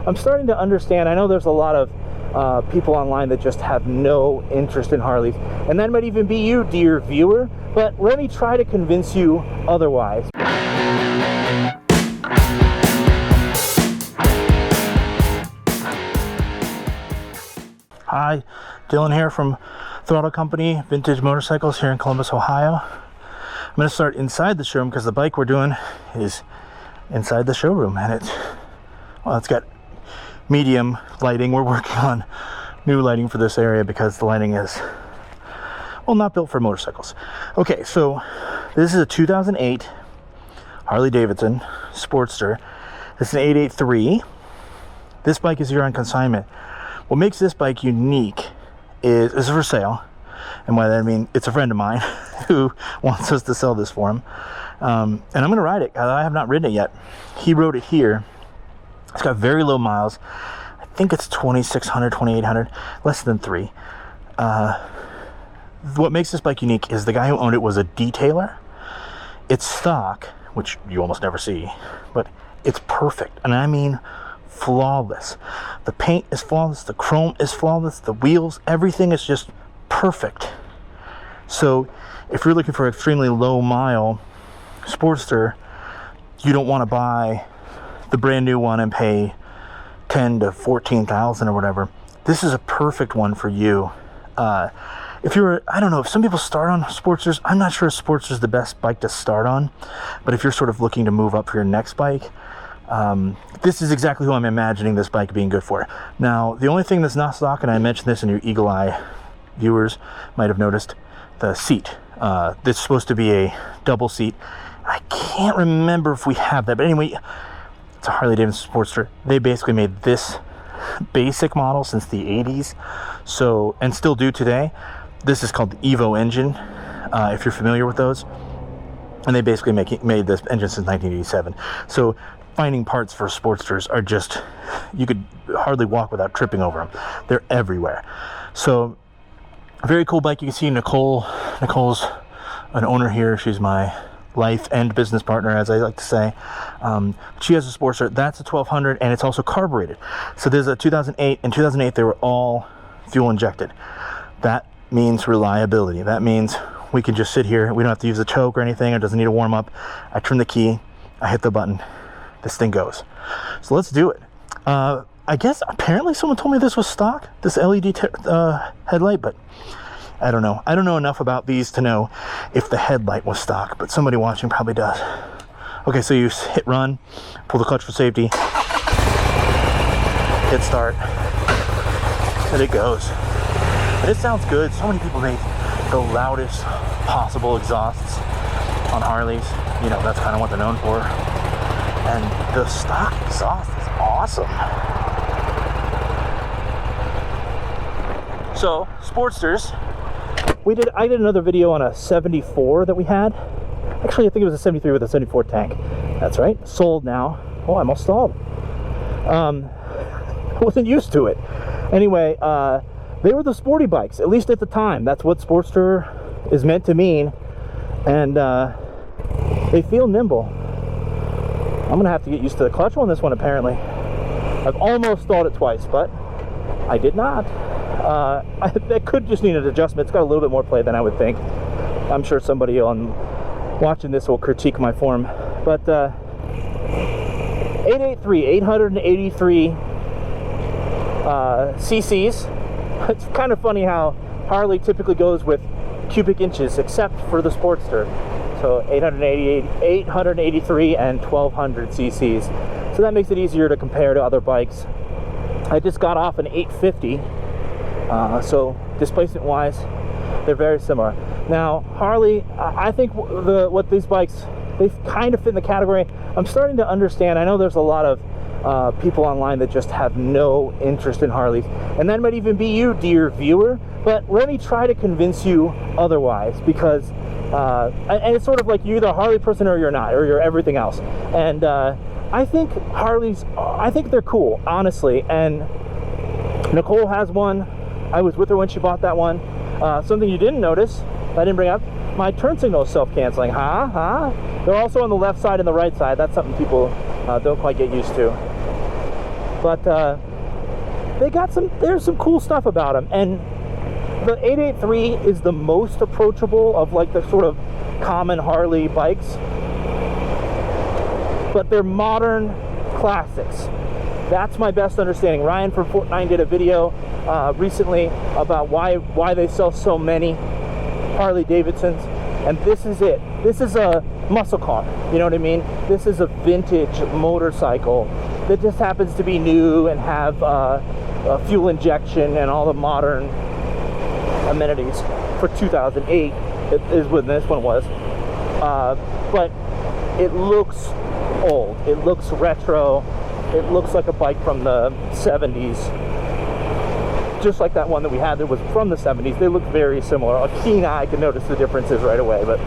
I'm starting to understand. I know there's a lot of people online that just have no interest in Harleys, and that might even be you, dear viewer, but let me try to convince you otherwise. Hi, Dylan here from Throttle Company Vintage Motorcycles here in Columbus, Ohio. I'm going to start inside the showroom because the bike we're doing is inside the showroom, and it's got medium lighting. We're working on new lighting for this area because the lighting is, well, not built for motorcycles. Okay, so this is a 2008 Harley Davidson Sportster. It's an 883. This bike is here on consignment. What makes this bike unique is it's for sale, and by that I mean it's a friend of mine who wants us to sell this for him, and I'm going to ride it. I have not ridden it yet. He rode it here. It's got very low miles. I think it's 2,600, 2,800, less than 3. What makes this bike unique is the guy who owned it was a detailer. It's stock, which you almost never see, but it's perfect, and I mean flawless. The paint is flawless, the chrome is flawless, the wheels, everything is just perfect. So if you're looking for an extremely low mile Sportster, you don't want to buy the brand new one and pay 10 to 14,000 or whatever. This is a perfect one for you. If you're, I don't know, if some people start on Sportsters, I'm not sure a Sportster is the best bike to start on, but if you're sort of looking to move up for your next bike, this is exactly who I'm imagining this bike being good for. Now, the only thing that's not stock, and I mentioned this and your eagle eye viewers might have noticed, the seat. This is supposed to be a double seat. I can't remember if we have that, but anyway, it's a Harley Davidson Sportster. They basically made this basic model since the 80s, so, and still do today. This is called the Evo engine, if you're familiar with those, and they basically made this engine since 1987. So finding parts for Sportsters are just, you could hardly walk without tripping over them. They're everywhere. So very cool bike. You can see Nicole's an owner here. She's my life and business partner, as I like to say. She has a Sportster. That's a 1200, and it's also carbureted. So there's a 2008. In 2008, they were all fuel injected. That means reliability. That means we can just sit here. We don't have to use a choke or anything. It doesn't need a warm up. I turn the key. I hit the button. This thing goes. So let's do it. I guess apparently someone told me this was stock, this LED headlight, but I don't know. I don't know enough about these to know if the headlight was stock, but somebody watching probably does. Okay, so you hit run, pull the clutch for safety, hit start, and it goes. And it sounds good. So many people make the loudest possible exhausts on Harleys. You know, that's kind of what they're known for. And the stock exhaust is awesome. So, Sportsters, I did another video on a 74 that we had. Actually, I think it was a 73 with a 74 tank. That's right, sold now. Oh, I almost stalled. I wasn't used to it. Anyway, they were the sporty bikes, at least at the time. That's what Sportster is meant to mean. And they feel nimble. I'm gonna have to get used to the clutch on this one, apparently. I've almost stalled it twice, but I did not. That could just need an adjustment. It's got a little bit more play than I would think. I'm sure somebody on watching this will critique my form. But 883 cc's. It's kind of funny how Harley typically goes with cubic inches, except for the Sportster. So 883 and 1200 cc's. So that makes it easier to compare to other bikes. I just got off an 850, so displacement wise, they're very similar. Now Harley, I think what these bikes, they kind of fit in the category. I'm starting to understand. I know there's a lot of people online that just have no interest in Harleys, and that might even be you, dear viewer, but let me try to convince you otherwise, because and it's sort of like you're either a Harley person or you're not, or you're everything else. And I think Harleys, I think they're cool, honestly. And Nicole has one. I was with her when she bought that one. Something you didn't notice, I didn't bring up, my turn signal is self-canceling. They're also on the left side and the right side. That's something people don't quite get used to. but there's some cool stuff about them. And the 883 is the most approachable of like the sort of common Harley bikes, but they're modern classics. That's my best understanding. Ryan from Fortnite did a video recently about why they sell so many Harley Davidsons, and this is it. This is a muscle car, you know what I mean? This is a vintage motorcycle that just happens to be new and have a fuel injection and all the modern amenities for 2008 is when this one was. But it looks old. It looks retro. It looks like a bike from the 70s. Just like that one that we had that was from the 70s. They look very similar. A keen eye can notice the differences right away. But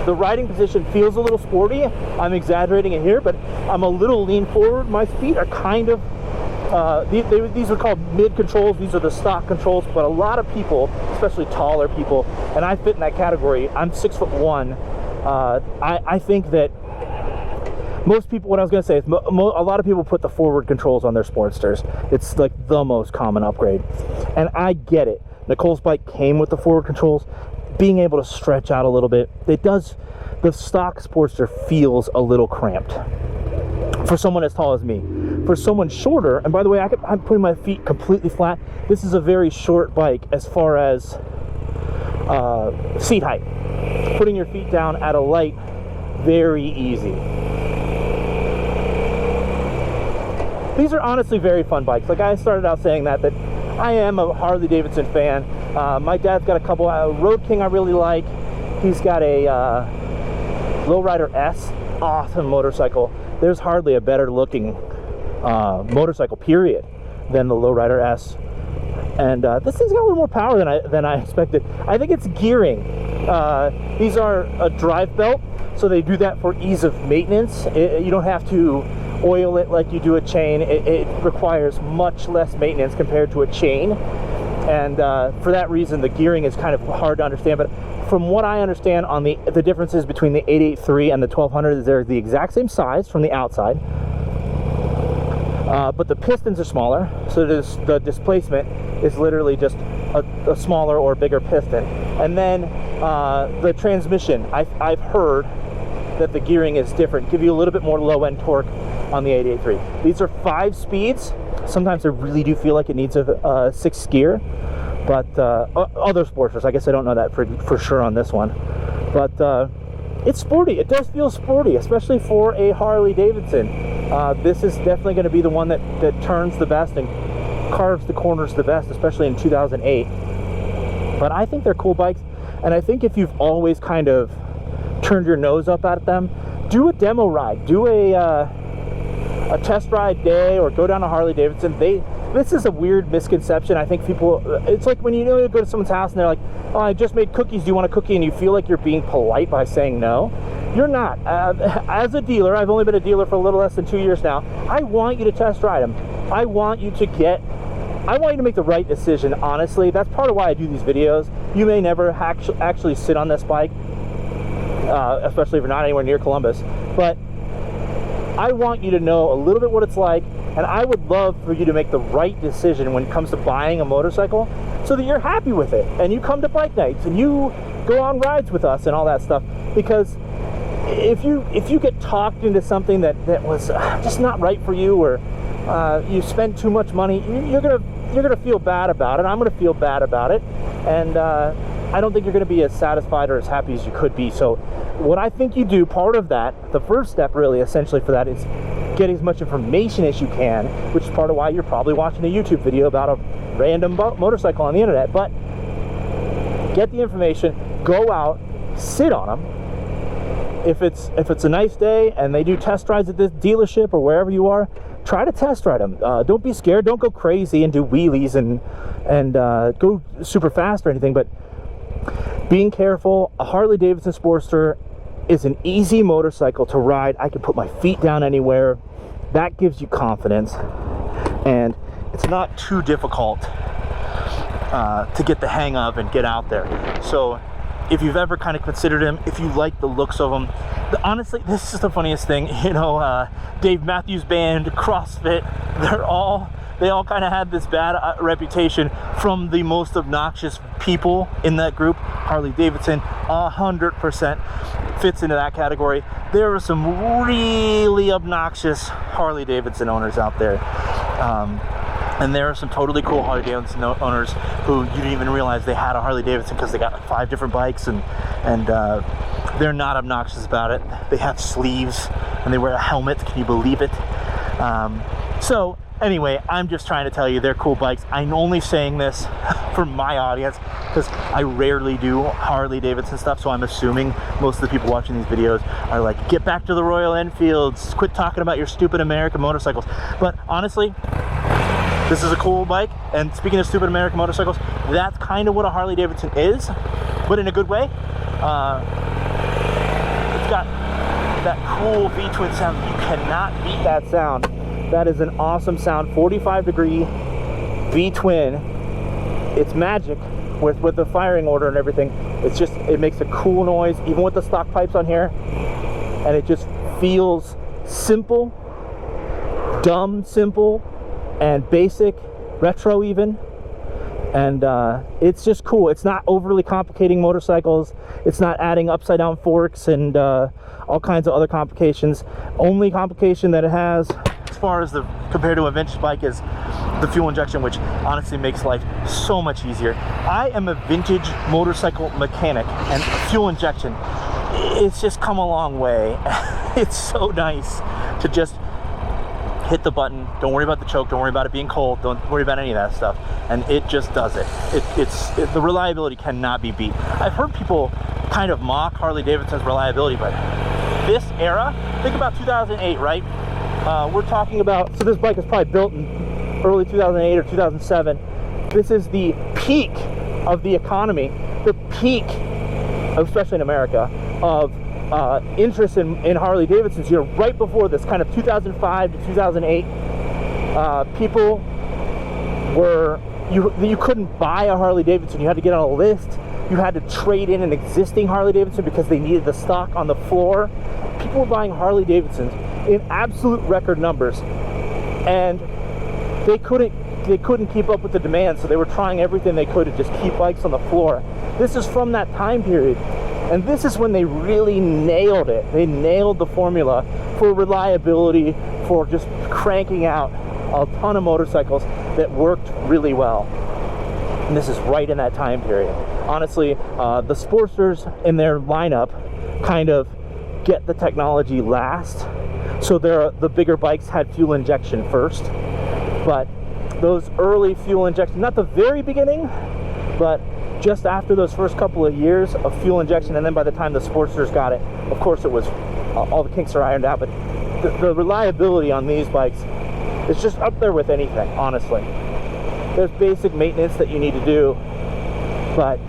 the riding position feels a little sporty. I'm exaggerating it here, but I'm a little lean forward. My feet are kind of these are called mid controls. These are the stock controls, but a lot of people, especially taller people, and I fit in that category. I'm 6'1". I think that most people, what I was going to say is a lot of people put the forward controls on their Sportsters. It's like the most common upgrade, and I get it. Nicole's bike came with the forward controls. Being able to stretch out a little bit, it does. The stock Sportster feels a little cramped for someone as tall as me. For someone shorter, and by the way, I'm putting my feet completely flat. This is a very short bike as far as seat height. Putting your feet down at a light, very easy. These are honestly very fun bikes. Like I started out saying that I am a Harley Davidson fan. My dad's got a couple. Road King I really like. He's got a Lowrider S, awesome motorcycle. There's hardly a better looking motorcycle period than the Lowrider S, and this thing's got a little more power than I expected. I think it's gearing. These are a drive belt, so they do that for ease of maintenance. You don't have to oil it like you do a chain. It requires much less maintenance compared to a chain, and for that reason the gearing is kind of hard to understand. But from what I understand on the differences between the 883 and the 1200 is they're the exact same size from the outside, but the pistons are smaller, so the displacement is literally just a smaller or bigger piston. And then the transmission, I've heard that the gearing is different, give you a little bit more low-end torque on the 883. These are 5 speeds. Sometimes I really do feel like it needs a 6th gear, but other Sportsters, I guess I don't know that for sure on this one, but it's sporty. It does feel sporty, especially for a Harley Davidson. This is definitely going to be the one that turns the best and carves the corners the best, especially in 2008. But I think they're cool bikes, and I think if you've always kind of turned your nose up at them, do a demo ride, do a test ride day, or go down to Harley Davidson. This is a weird misconception. I think people, it's like when you go to someone's house and they're like, oh, I just made cookies, do you want a cookie? And you feel like you're being polite by saying no. You're not. As a dealer, I've only been a dealer for a little less than 2 years now. I want you to test ride them. I want you to make the right decision, honestly. That's part of why I do these videos. You may never actually sit on this bike, especially if you're not anywhere near Columbus, but I want you to know a little bit what it's like, and I would love for you to make the right decision when it comes to buying a motorcycle so that you're happy with it, and you come to bike nights and you go on rides with us and all that stuff. Because if you get talked into something that was just not right for you, or you spend too much money, you're gonna feel bad about it. I'm gonna feel bad about it, and I don't think you're gonna be as satisfied or as happy as you could be. So what I think you do, part of that, the first step really essentially for that is get as much information as you can, which is part of why you're probably watching a YouTube video about a random motorcycle on the internet. But get the information, go out, sit on them. If it's a nice day and they do test rides at this dealership or wherever you are, try to test ride them. Don't be scared. Don't go crazy and do wheelies and go super fast or anything, but being careful. A Harley Davidson Sportster is an easy motorcycle to ride. I can put my feet down anywhere. That gives you confidence, and it's not too difficult to get the hang of and get out there. So if you've ever kind of considered him, if you like the looks of them, Honestly, this is the funniest thing. You know, Dave Matthews Band, CrossFit, they all kind of had this bad reputation from the most obnoxious people in that group. Harley Davidson 100% fits into that category. There are some really obnoxious Harley Davidson owners out there. And there are some totally cool Harley Davidson owners who you didn't even realize they had a Harley Davidson because they got like 5 different bikes, and they're not obnoxious about it. They have sleeves and they wear a helmet. Can you believe it? So anyway, I'm just trying to tell you they're cool bikes. I'm only saying this for my audience because I rarely do Harley Davidson stuff, so I'm assuming most of the people watching these videos are like, get back to the Royal Enfields, quit talking about your stupid American motorcycles. But honestly, this is a cool bike, and speaking of stupid American motorcycles, that's kind of what a Harley Davidson is, but in a good way. It's got that cool V-twin sound. You cannot beat that sound. That is an awesome sound. 45 degree V-twin. It's magic with the firing order and everything. It's just, it makes a cool noise, even with the stock pipes on here, and it just feels simple, dumb simple, and basic, retro even, and it's just cool. It's not overly complicating motorcycles. It's not adding upside down forks and all kinds of other complications. Only complication that it has as far as compared to a vintage bike is the fuel injection, which honestly makes life so much easier. I am a vintage motorcycle mechanic, and fuel injection, it's just come a long way. It's so nice to just hit the button, don't worry about the choke, don't worry about it being cold, don't worry about any of that stuff, and it just does it. The reliability cannot be beat. I've heard people kind of mock Harley Davidson's reliability, but this era, think about 2008, right? We're talking about, so this bike was probably built in early 2008 or 2007. This is the peak of the economy, the peak, especially in America, of interest in Harley Davidsons. You know, right before this, kind of 2005 to 2008, people were, you couldn't buy a Harley Davidson. You had to get on a list. You had to trade in an existing Harley Davidson because they needed the stock on the floor. People were buying Harley Davidsons in absolute record numbers, and they couldn't keep up with the demand, so they were trying everything they could to just keep bikes on the floor. This is from that time period. And this is when they really nailed it. They nailed the formula for reliability, for just cranking out a ton of motorcycles that worked really well. And this is right in that time period. Honestly, the Sportsters in their lineup kind of get the technology last. So the bigger bikes had fuel injection first. But those early fuel injection, not the very beginning, but just after those first couple of years of fuel injection, and then by the time the Sportsters got it, of course it was, all the kinks are ironed out, but the reliability on these bikes is just up there with anything, honestly. There's basic maintenance that you need to do, but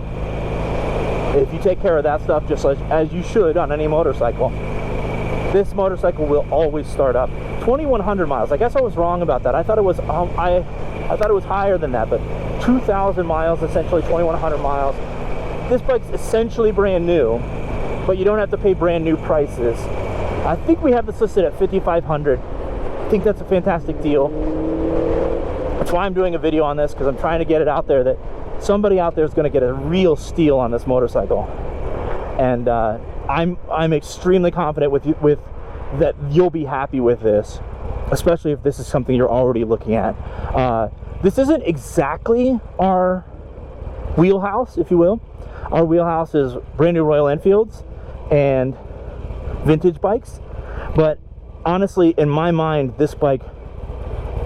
if you take care of that stuff just as you should on any motorcycle, this motorcycle will always start up. 2,100 miles. I guess I was wrong about that. I thought it was I thought it was higher than that, but 2,000 miles, essentially 2,100 miles. This bike's essentially brand new, but you don't have to pay brand new prices. I think we have this listed at $5,500. I think that's a fantastic deal. That's why I'm doing a video on this, because I'm trying to get it out there that somebody out there is going to get a real steal on this motorcycle. And I'm extremely confident with that you'll be happy with this, especially if this is something you're already looking at. This isn't exactly our wheelhouse, if you will. Our wheelhouse is brand new Royal Enfields and vintage bikes, but honestly, in my mind, this bike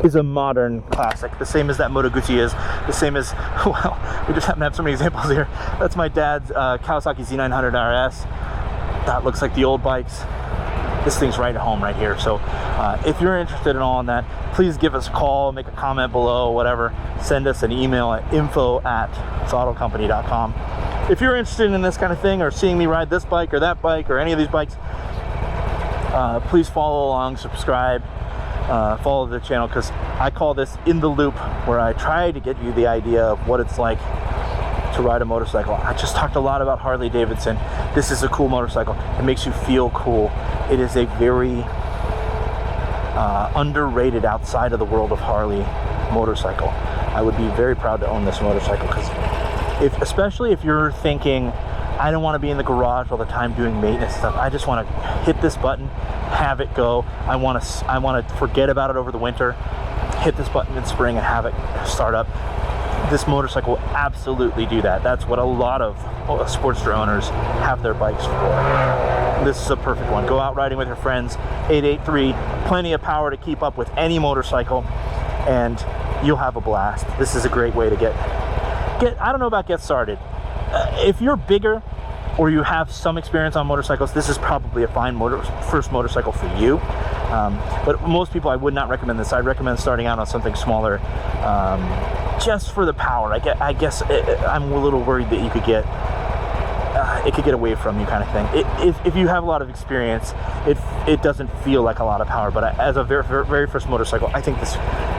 is a modern classic, the same as that Moto Gucci is, the same as, well, we just happen to have so many examples here. That's my dad's Kawasaki Z900 RS. That looks like the old bikes. This thing's right at home right here. So if you're interested in all in that, please give us a call, make a comment below, whatever. Send us an email at info@throttlecompany.com. If you're interested in this kind of thing, or seeing me ride this bike or that bike or any of these bikes, please follow along, subscribe, follow the channel, because I call this In the Loop, where I try to get you the idea of what it's like to ride a motorcycle. I just talked a lot about Harley Davidson. This is a cool motorcycle. It makes you feel cool. It is a very underrated outside of the world of Harley motorcycle. I would be very proud to own this motorcycle, because especially if you're thinking, I don't want to be in the garage all the time doing maintenance stuff. I just want to hit this button, have it go. I want to forget about it over the winter, hit this button in spring and have it start up. This motorcycle will absolutely do that. That's what a lot of Sportster owners have their bikes for. This is a perfect one. Go out riding with your friends. 883, plenty of power to keep up with any motorcycle, and you'll have a blast. This is a great way to get I don't know about get started. If you're bigger or you have some experience on motorcycles, this is probably a fine first motorcycle for you. But most people, I would not recommend this. I'd recommend starting out on something smaller, just for the power. I guess I'm a little worried that you could get it could get away from you, kind of thing. If you have a lot of experience, it doesn't feel like a lot of power. But as a very first motorcycle, I think this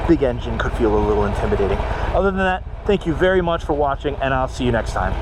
big engine could feel a little intimidating. Other than that, thank you very much for watching, and I'll see you next time.